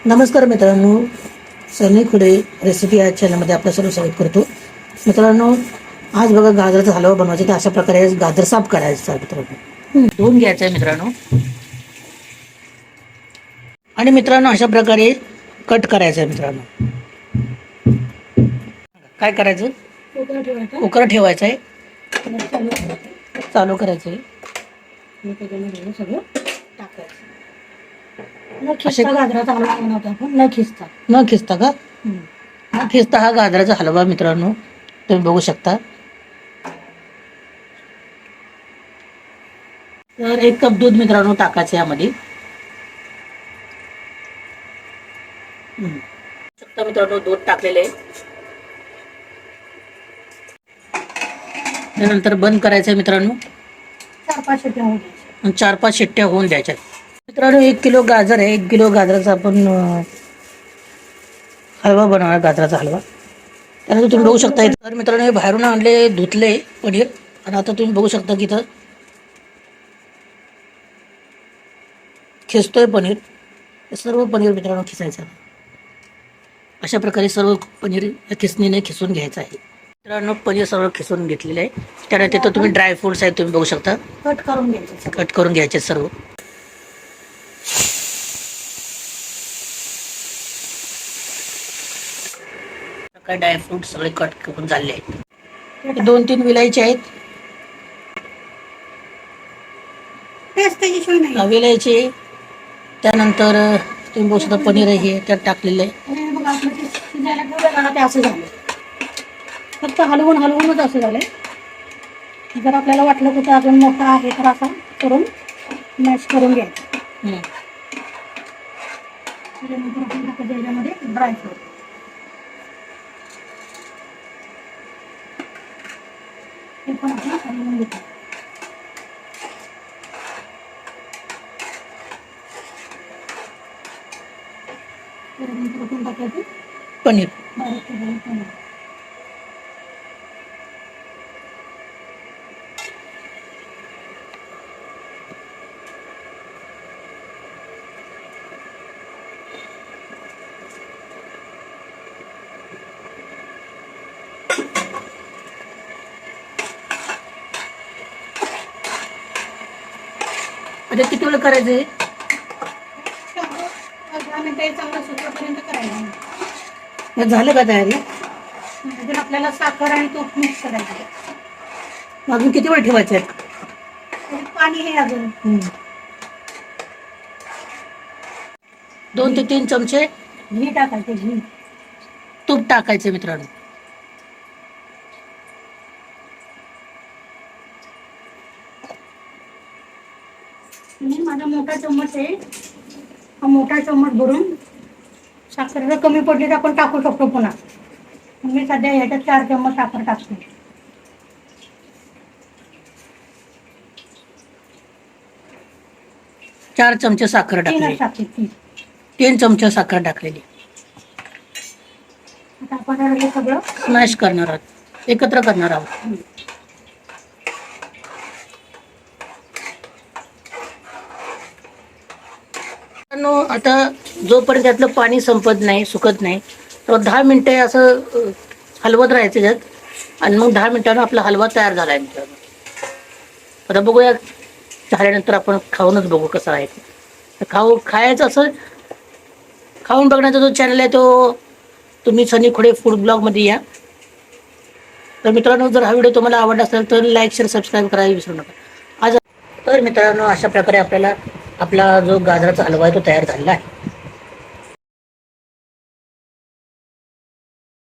नमस्कार मित्रांनो, सनी खुडे रेसिपी या चॅनलमध्ये आपलं सर्व स्वागत करतो. मित्रांनो, आज बघा गाजराचा हलवा बनवायचा. तर अशा प्रकारे गाजर साफ करायचं आहे मित्रांनो. धुवून घ्यायचं आहे मित्रांनो. आणि मित्रांनो अशा प्रकारे कट करायचं आहे मित्रांनो. काय करायचं? कुकर ठेवायचं आहे. चालू करायचं आहे. सगळं टाकायचं. गाजराचा हलवा बनवतो आपण न खिसता. न खिसता का? न खिसता हा गाजराचा हलवा मित्रांनो तुम्ही बघू शकता. तर 1 कप दूध मित्रांनो टाकायचं यामध्ये. शकता मित्रांनो दूध टाकलेले आहे. त्यानंतर बंद करायचं मित्रांनो. 4-5 शिट्ट्या होऊ द्यायच्या. 4-5 शिट्ट्या होऊन द्यायच्या मित्रांनो. 1 किलो गाजर आहे. 1 किलो गाजराचा आपण हलवा बनवणार, गाजराचा हलवा. त्यानंतर तुम्ही बघू शकता. तर मित्रांनो हे बाहेरून आणले, धुतले पनीर. आणि आता तुम्ही बघू शकता की इथं खिसतोय पनीर. हे सर्व पनीर मित्रांनो खिसायचं. अशा प्रकारे सर्व पनीर खिसणीने खिसून घ्यायचं आहे मित्रांनो. पनीर सर्व खिसून घेतलेलं आहे. त्यानंतर तिथं तुम्ही ड्राय फ्रुट्स आहेत तुम्ही बघू शकता. कट करून घ्यायचे. कट करून घ्यायचे सर्व. काय ड्रायफ्रूट सगळे कट करून झाले आहेत. 2-3 विलायचे आहेत. विलायचे. त्यानंतर तुम्ही बघू शकता पनीर आहे हे त्यात टाकलेलं आहे. ते असं झालं. फक्त हलवूनच असं झालंय. जर आपल्याला वाटलं की ते अजून मोठा आहे तर असं करून मॅश करून घ्यायचं. त्याच्यानंतर आपण टाकायचं याच्यामध्ये ड्रायफ्रूट. हे पण आपण हलवून घेतो. त्यानंतर आपण टाकायचं पनीर. बारीक केलेलं पनीर. आता किती वेळ करायचंय? 10 मिनिटं चांगलं सुकपर्यंत करायचं. झालं का तयारी? नंतर आपल्याला साखर आणि तूप मिक्स करायचं. अजून किती वेळ ठेवायचं आहे? पाणी हे अजून 2 ते 3 चमचे घी टाकायचे. घी तूप टाकायचे मित्रांनो. माझा मोठा चम्मच आहे. हा मोठा चम्मच भरून साखर जर कमी पडली तर आपण टाकू शकतो पुन्हा. मी सध्या ह्याच्यात 4 चम्मच साखर टाकते. 4 चमचे साखर टाकली. 3 चमचे साखर टाकलेली. आता आपण हे सगळं स्मॅश करणार आहोत, एकत्र करणार आहोत. आता जोपर्यंत त्यातलं पाणी संपत नाही, सुकत नाही, तर 10 मिनिटे असं हलवत राहायचं त्यात. आणि मग 10 मिनिटांना आपला हलवा तयार झाला आहे मित्रांनो. आता बघूया झाल्यानंतर आपण खाऊनच बघू कसा आहे. तर खायचं असं खाऊन बघण्याचा जो चॅनल आहे तो तुम्ही सनी खुडे फूड ब्लॉगमध्ये या. तर मित्रांनो जर हा व्हिडिओ तुम्हाला आवडला असेल तर लाईक शेअर सबस्क्राईब करायला विसरू नका. तर मित्रांनो अशा प्रकारे आपल्याला आपला जो गाजराचा हलवा आहे तो तयार झालेला आहे.